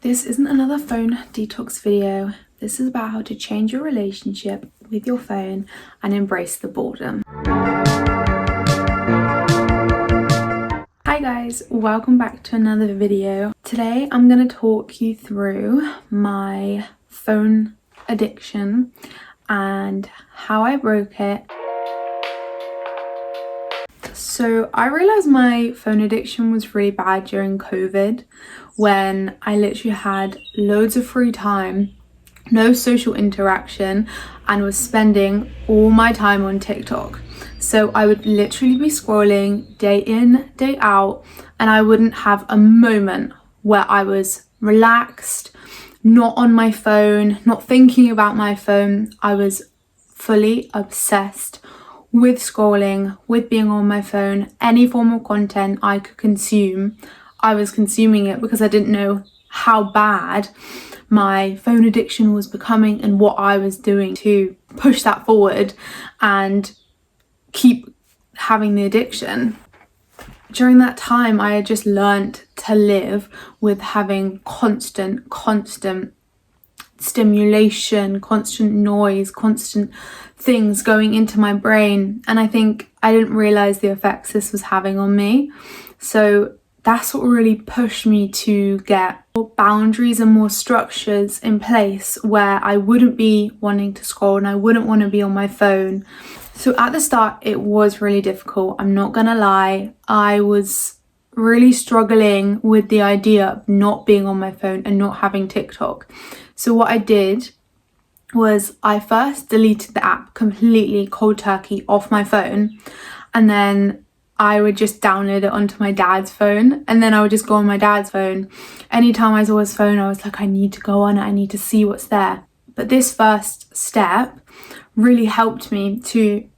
This isn't another phone detox video. This is about how to change your relationship with your phone and embrace the boredom. Hi guys, welcome back to another video. Today I'm going to talk you through my phone addiction and how I broke it. So I realised my phone addiction was really bad during COVID, when I literally had loads of free time, no social interaction, and was spending all my time on TikTok. So I would literally be scrolling day in, day out, and I wouldn't have a moment where I was relaxed, not on my phone, not thinking about my phone. I was fully obsessed with scrolling, with being on my phone. Any form of content I could consume, I was consuming it, because I didn't know how bad my phone addiction was becoming and what I was doing to push that forward and keep having the addiction. During that time, I had just learnt to live with having constant stimulation, constant noise, constant things going into my brain, and I think I didn't realize the effects this was having on me. So that's what really pushed me to get more boundaries and more structures in place where I wouldn't be wanting to scroll and I wouldn't want to be on my phone. So at the start it was really difficult, I'm not gonna lie. I was really struggling with the idea of not being on my phone and not having TikTok. So what I did was I first deleted the app completely, cold turkey, off my phone, and then I would just download it onto my dad's phone, and then I would just go on my dad's phone. Anytime I saw his phone, I was like, I need to go on it, I need to see what's there. But this first step really helped me to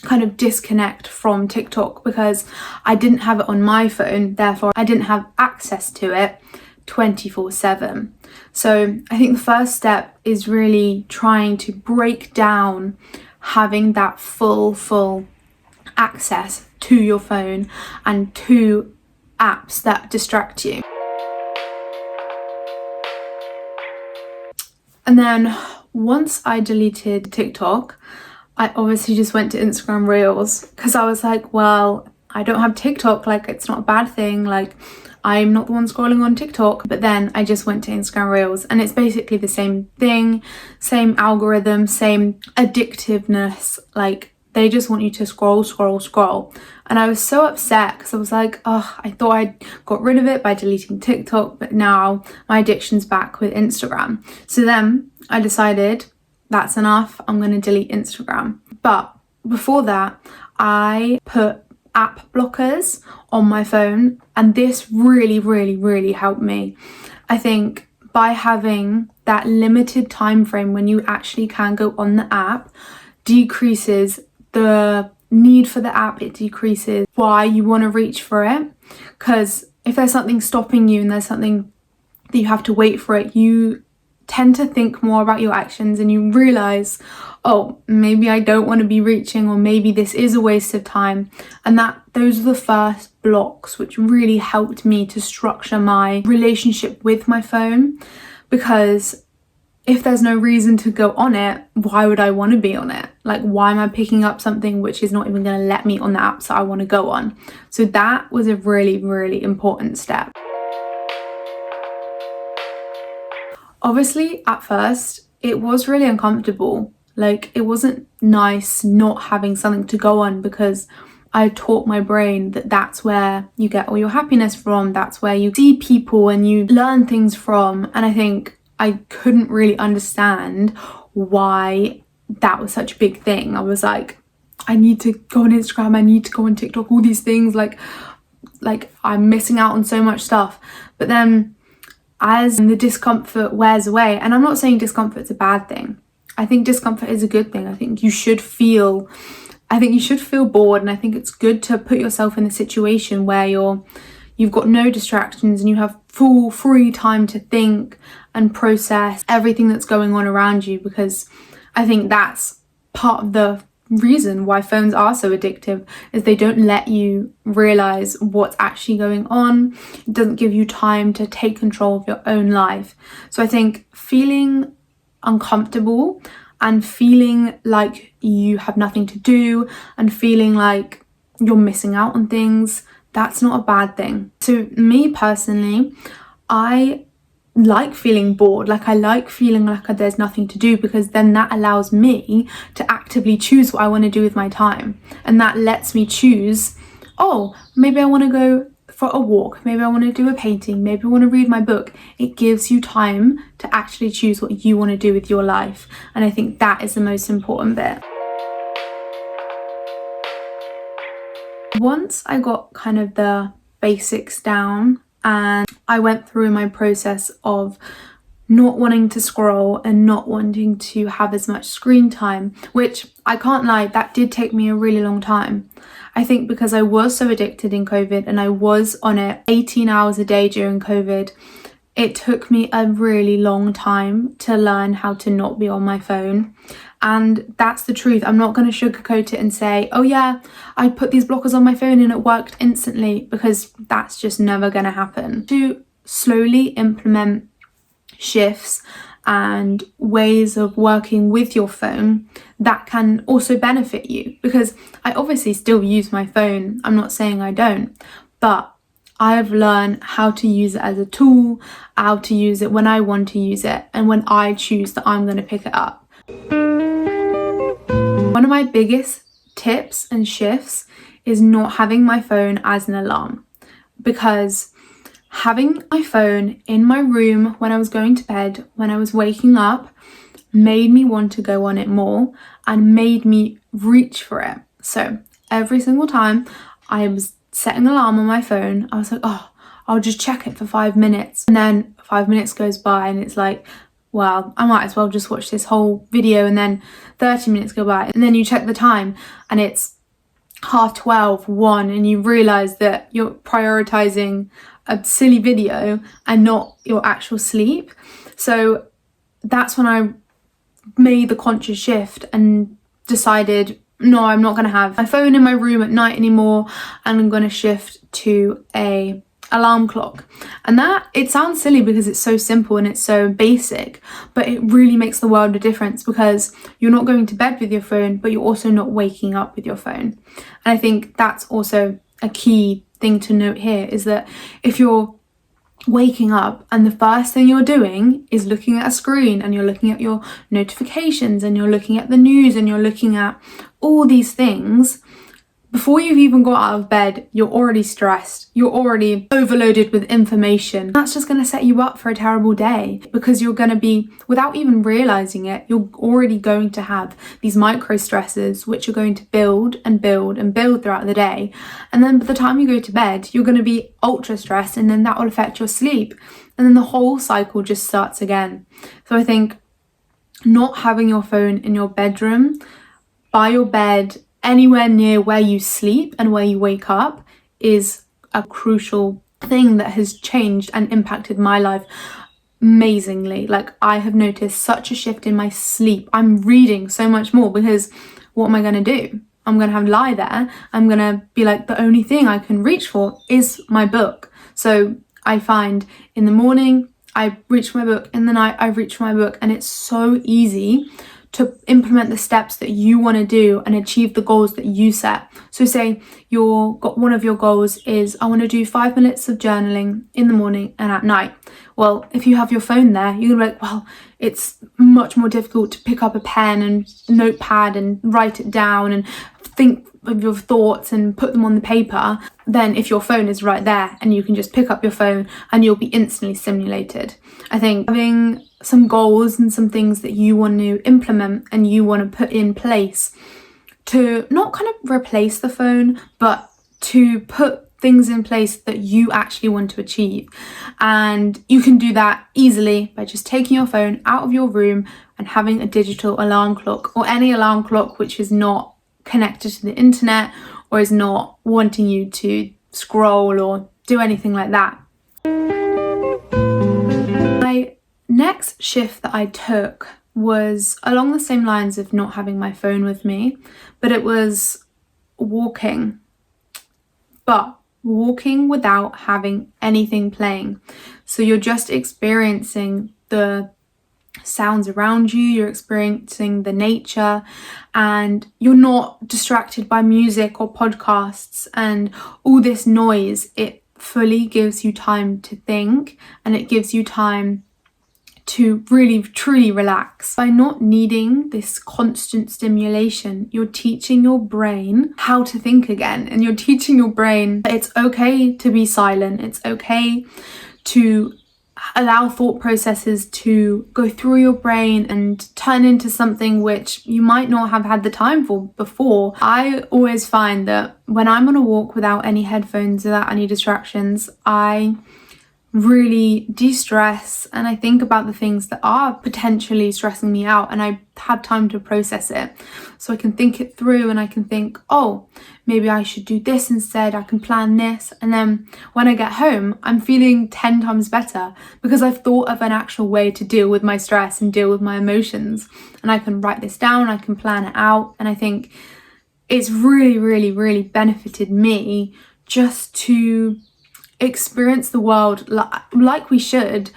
kind of disconnect from TikTok, because I didn't have it on my phone, therefore I didn't have access to it 24/7. So I think the first step is really trying to break down having that full access to your phone and to apps that distract you. And then once I deleted TikTok, I obviously just went to Instagram Reels, because I was like, well, I don't have TikTok, like it's not a bad thing, like I'm not the one scrolling on TikTok. But then I just went to Instagram Reels, and it's basically the same thing, same algorithm, same addictiveness. Like they just want you to scroll. And I was so upset, because I was like, oh, I thought I got rid of it by deleting TikTok, but now my addiction's back with Instagram. So then I decided that's enough, I'm going to delete Instagram. But before that, I put app blockers on my phone, and this really helped me. I think by having that limited time frame when you actually can go on the app decreases the need for the app, it decreases why you want to reach for it. Because if there's something stopping you and there's something that you have to wait for it, you tend to think more about your actions, and you realize, oh, maybe I don't want to be reaching, or maybe this is a waste of time. And those are the first blocks which really helped me to structure my relationship with my phone. Because if there's no reason to go on it, why would I want to be on it? Like, why am I picking up something which is not even going to let me on the apps that I want to go on? So that was a really important step. Obviously, at first, it was really uncomfortable. Like, it wasn't nice not having something to go on, because I taught my brain that that's where you get all your happiness from, that's where you see people and you learn things from. And I think I couldn't really understand why that was such a big thing. I was like, I need to go on Instagram, I need to go on TikTok, all these things, like I'm missing out on so much stuff. But then as the discomfort wears away, and I'm not saying discomfort's a bad thing, I think discomfort is a good thing. I think you should feel bored, and I think it's good to put yourself in a situation where you've got no distractions and you have full free time to think and process everything that's going on around you, because I think that's part of the reason why phones are so addictive, is they don't let you realize what's actually going on. It doesn't give you time to take control of your own life. So I think feeling uncomfortable and feeling like you have nothing to do and feeling like you're missing out on things, that's not a bad thing. So me personally, I like feeling bored. Like, I like feeling like there's nothing to do, because then that allows me to actively choose what I want to do with my time, and that lets me choose, oh, maybe I want to go for a walk, maybe I want to do a painting, maybe I want to read my book. It gives you time to actually choose what you want to do with your life, and I think that is the most important bit. Once I got kind of the basics down and I went through my process of not wanting to scroll and not wanting to have as much screen time, which I can't lie, that did take me a really long time. I think because I was so addicted in COVID and I was on it 18 hours a day during COVID, it took me a really long time to learn how to not be on my phone. And that's the truth. I'm not going to sugarcoat it and say, oh yeah, I put these blockers on my phone and it worked instantly, because that's just never going to happen. To slowly implement shifts and ways of working with your phone that can also benefit you, because I obviously still use my phone. I'm not saying I don't, but I've learned how to use it as a tool, how to use it when I want to use it, and when I choose that I'm going to pick it up. One of my biggest tips and shifts is not having my phone as an alarm, because having my phone in my room when I was going to bed, when I was waking up, made me want to go on it more and made me reach for it. So every single time I was setting an alarm on my phone, I was like, oh, I'll just check it for 5 minutes. And then 5 minutes goes by and it's like, well, I might as well just watch this whole video, and then 30 minutes go by, and then you check the time and it's 12:30, 1, and you realise that you're prioritising a silly video and not your actual sleep. So that's when I made the conscious shift and decided, no, I'm not going to have my phone in my room at night anymore, and I'm going to shift to a alarm clock. And that, it sounds silly because it's so simple and it's so basic, but it really makes the world of difference, because you're not going to bed with your phone, but you're also not waking up with your phone. And I think that's also a key thing to note here, is that if you're waking up and the first thing you're doing is looking at a screen, and you're looking at your notifications, and you're looking at the news, and you're looking at all these things, before you've even got out of bed, you're already stressed, you're already overloaded with information. That's just going to set you up for a terrible day, because you're going to be, without even realizing it, you're already going to have these micro stresses which are going to build and build and build throughout the day. And then by the time you go to bed, you're going to be ultra stressed, and then that will affect your sleep. And then the whole cycle just starts again. So I think not having your phone in your bedroom, by your bed, anywhere near where you sleep and where you wake up, is a crucial thing that has changed and impacted my life amazingly. Like, I have noticed such a shift in my sleep. I'm reading so much more, because what am I going to do? I'm going to have lie there. I'm going to be like, the only thing I can reach for is my book. So I find in the morning I reach for my book, in the night I reach for my book, and it's so easy to implement the steps that you want to do and achieve the goals that you set. So say one of your goals is, I want to do 5 minutes of journaling in the morning and at night. Well, if you have your phone there, you're gonna be like, well, it's much more difficult to pick up a pen and notepad and write it down and think of your thoughts and put them on the paper, than if your phone is right there and you can just pick up your phone and you'll be instantly stimulated. I think having some goals and some things that you want to implement and you want to put in place to not kind of replace the phone, but to put things in place that you actually want to achieve. And you can do that easily by just taking your phone out of your room and having a digital alarm clock, or any alarm clock which is not connected to the internet or is not wanting you to scroll or do anything like that. My next shift that I took was along the same lines of not having my phone with me, but it was walking. But walking without having anything playing. So you're just experiencing the sounds around you, you're experiencing the nature, and you're not distracted by music or podcasts and all this noise. It fully gives you time to think, and it gives you time to really truly relax. By not needing this constant stimulation, you're teaching your brain how to think again, and you're teaching your brain that it's okay to be silent, it's okay to allow thought processes to go through your brain and turn into something which you might not have had the time for before. I always find that when I'm on a walk without any headphones, without any distractions, I really de-stress and I think about the things that are potentially stressing me out, and I have time to process it. So I can think it through and I can think, oh, maybe I should do this instead, I can plan this, and then when I get home I'm feeling 10 times better because I've thought of an actual way to deal with my stress and deal with my emotions, and I can write this down, I can plan it out, and I think it's really benefited me just to experience the world like we should,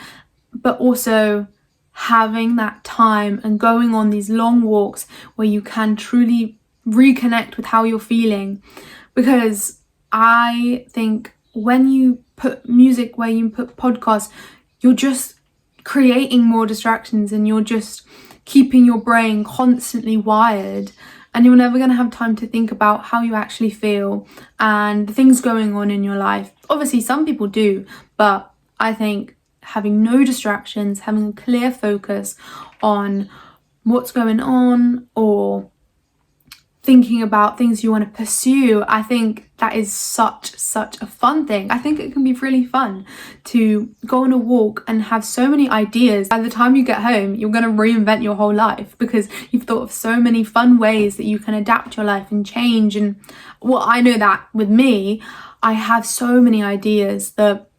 but also having that time and going on these long walks where you can truly reconnect with how you're feeling. Because I think when you put music, where you put podcasts, you're just creating more distractions and you're just keeping your brain constantly wired, and you're never going to have time to think about how you actually feel and the things going on in your life. Obviously some people do, but I think having no distractions, having a clear focus on what's going on or thinking about things you want to pursue, I think that is such a fun thing. I think it can be really fun to go on a walk and have so many ideas. By the time you get home, you're going to reinvent your whole life because you've thought of so many fun ways that you can adapt your life and change. And well, I know that with me, I have so many ideas that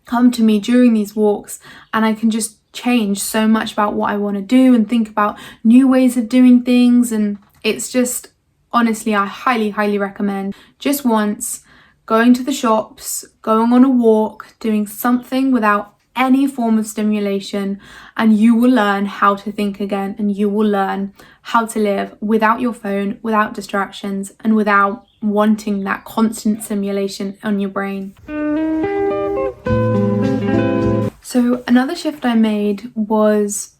come to me during these walks, and I can just change so much about what I want to do and think about new ways of doing things. And it's just, honestly, I highly recommend just once going to the shops, going on a walk, doing something without any form of stimulation, and you will learn how to think again, and you will learn how to live without your phone, without distractions, and without wanting that constant stimulation on your brain. So another shift I made was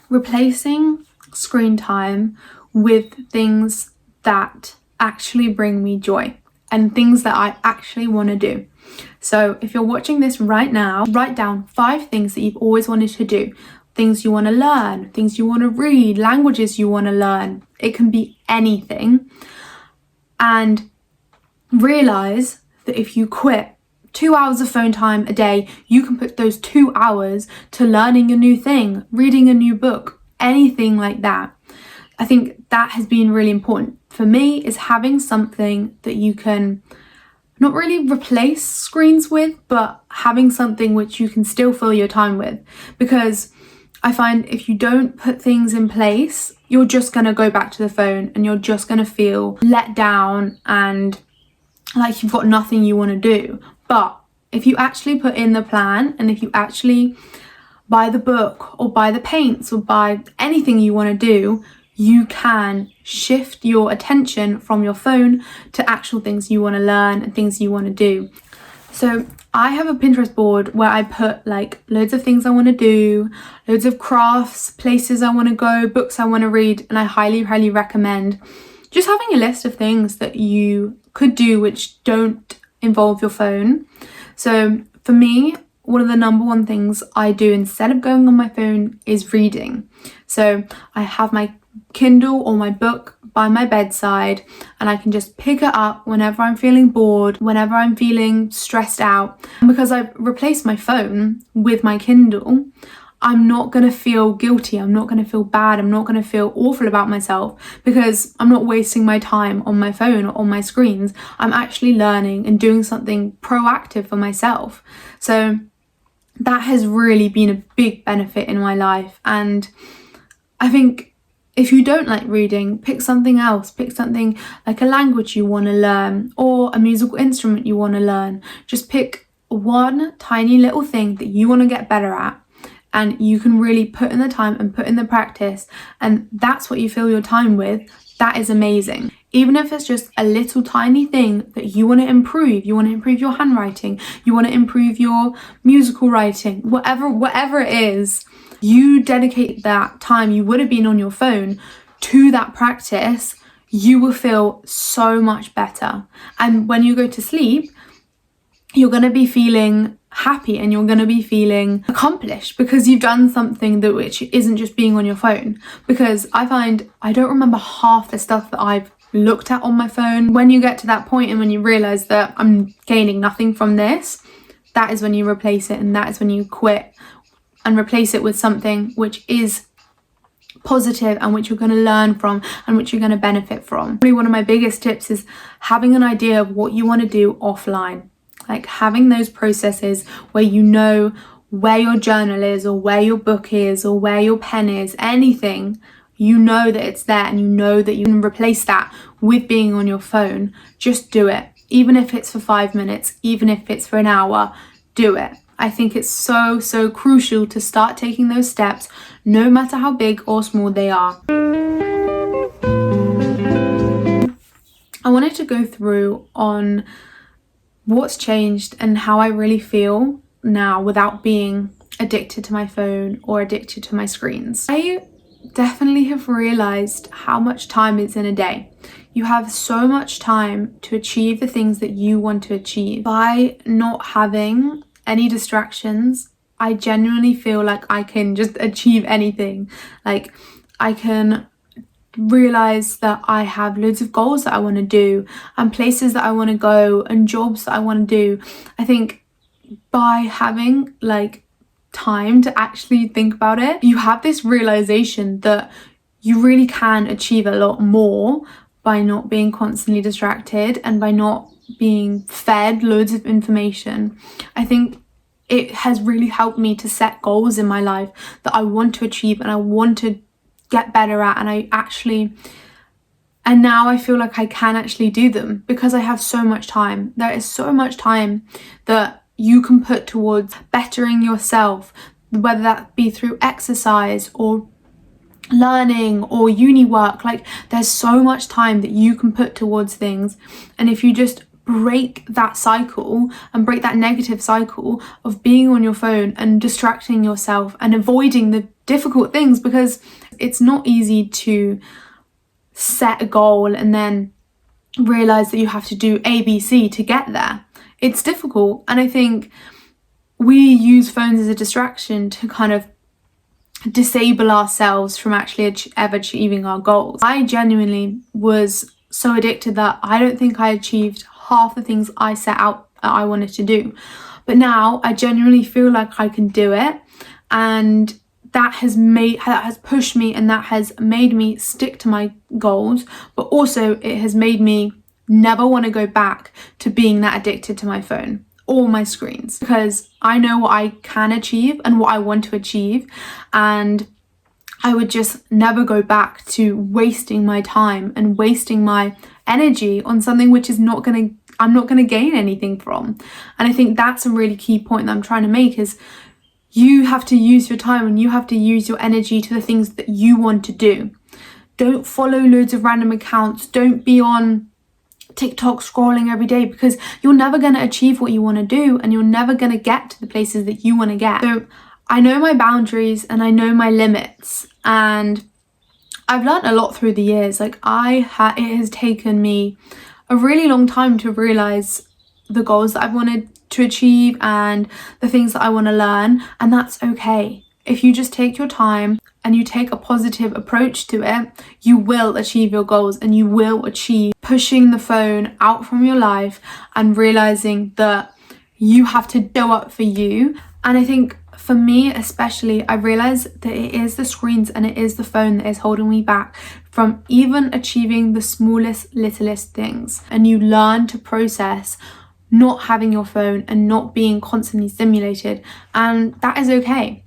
replacing screen time with things that actually bring me joy and things that I actually want to do. So if you're watching this right now, write down 5 things that you've always wanted to do, things you want to learn, things you want to read, languages you want to learn. It can be anything. And realize that if you quit 2 hours of phone time a day, you can put those 2 hours to learning a new thing, reading a new book, anything like that. I think that has been really important for me, is having something that you can not really replace screens with, but having something which you can still fill your time with. Because I find if you don't put things in place, you're just going to go back to the phone and you're just going to feel let down and like you've got nothing you want to do. But if you actually put in the plan, and if you actually buy the book or buy the paints or buy anything you want to do, you can shift your attention from your phone to actual things you want to learn and things you want to do. So I have a Pinterest board where I put like loads of things I want to do, loads of crafts, places I want to go, books I want to read, and I highly recommend just having a list of things that you could do which don't involve your phone. So for me, one of the number one things I do instead of going on my phone is reading. So I have my Kindle or my book by my bedside, and I can just pick it up whenever I'm feeling bored, whenever I'm feeling stressed out. And because I've replaced my phone with my Kindle, I'm not going to feel guilty, I'm not going to feel bad, I'm not going to feel awful about myself, because I'm not wasting my time on my phone or on my screens. I'm actually learning and doing something proactive for myself. So that has really been a big benefit in my life, and I think if you don't like reading, pick something else. Pick something like a language you want to learn or a musical instrument you want to learn. Just pick one tiny little thing that you want to get better at, and you can really put in the time and put in the practice, and that's what you fill your time with. That is amazing. Even if it's just a little tiny thing that you want to improve. You want to improve your handwriting, you want to improve your musical writing, whatever it is, you dedicate that time you would have been on your phone to that practice, you will feel so much better. And when you go to sleep, you're going to be feeling happy and you're going to be feeling accomplished because you've done something that which isn't just being on your phone. Because I find I don't remember half the stuff that I've looked at on my phone. When you get to that point and when you realize that I'm gaining nothing from this, that is when you replace it, and that is when you quit and replace it with something which is positive and which you're going to learn from and which you're going to benefit from. Really, one of my biggest tips is having an idea of what you want to do offline. Like having those processes where you know where your journal is or where your book is or where your pen is, anything, you know that it's there and you know that you can replace that with being on your phone. Just do it. Even if it's for 5 minutes, even if it's for an hour, do it. I think it's so crucial to start taking those steps, no matter how big or small they are. I wanted to go through on what's changed and how I really feel now without being addicted to my phone or addicted to my screens. I definitely have realized how much time is in a day. You have so much time to achieve the things that you want to achieve. By not having any distractions, I genuinely feel like I can just achieve anything. Like I can realize that I have loads of goals that I want to do and places that I want to go and jobs that I want to do. I think by having like time to actually think about it, you have this realization that you really can achieve a lot more by not being constantly distracted and by not being fed loads of information. I think it has really helped me to set goals in my life that I want to achieve and I want to get better at, and now I feel like I can actually do them because I have so much time. There is so much time that you can put towards bettering yourself, whether that be through exercise or learning or uni work. Like there's so much time that you can put towards things, and if you just break that cycle and break that negative cycle of being on your phone and distracting yourself and avoiding the difficult things, because it's not easy to set a goal and then realize that you have to do ABC to get there. It's difficult, and I think we use phones as a distraction to kind of disable ourselves from actually ever achieving our goals. I genuinely was so addicted that I don't think I achieved half the things I set out I wanted to do, but now I genuinely feel like I can do it, and that has pushed me and that has made me stick to my goals, but also it has made me never want to go back to being that addicted to my phone or my screens, because I know what I can achieve and what I want to achieve, and I would just never go back to wasting my time and wasting my energy on something which I'm not going to gain anything from. And I think that's a really key point that I'm trying to make, is you have to use your time and you have to use your energy to the things that you want to do. Don't follow loads of random accounts. Don't be on TikTok scrolling every day, because you're never going to achieve what you want to do and you're never going to get to the places that you want to get. So I know my boundaries and I know my limits, and I've learned a lot through the years. Like it has taken me a really long time to realize the goals that I've wanted to achieve and the things that I want to learn, and that's okay. If you just take your time and you take a positive approach to it, you will achieve your goals and you will achieve pushing the phone out from your life and realizing that you have to show up for you. And I think for me especially, I realized that it is the screens and it is the phone that is holding me back from even achieving the smallest, littlest things. And you learn to process not having your phone and not being constantly stimulated, and that is okay.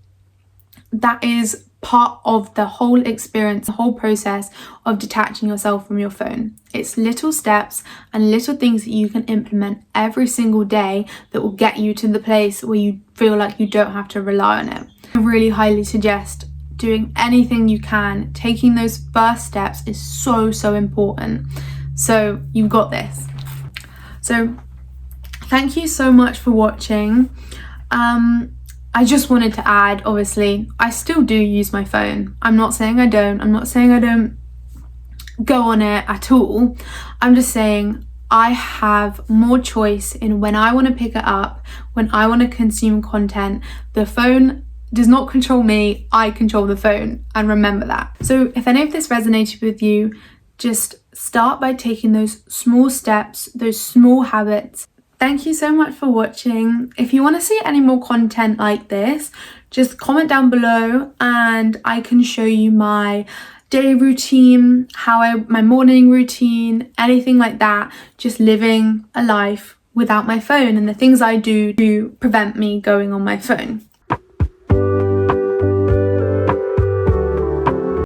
That is part of the whole experience, the whole process of detaching yourself from your phone. It's little steps and little things that you can implement every single day that will get you to the place where you feel like you don't have to rely on it. I really highly suggest doing anything you can. Taking those first steps is so important. So you've got this. So thank you so much for watching. I just wanted to add, obviously, I still do use my phone. I'm not saying I don't. I'm not saying I don't go on it at all. I'm just saying I have more choice in when I want to pick it up, when I want to consume content. The phone does not control me. I control the phone, and remember that. So if any of this resonated with you, just start by taking those small steps, those small habits. Thank you so much for watching. If you want to see any more content like this, just comment down below and I can show you my day routine, my morning routine, anything like that, just living a life without my phone and the things I do to prevent me going on my phone.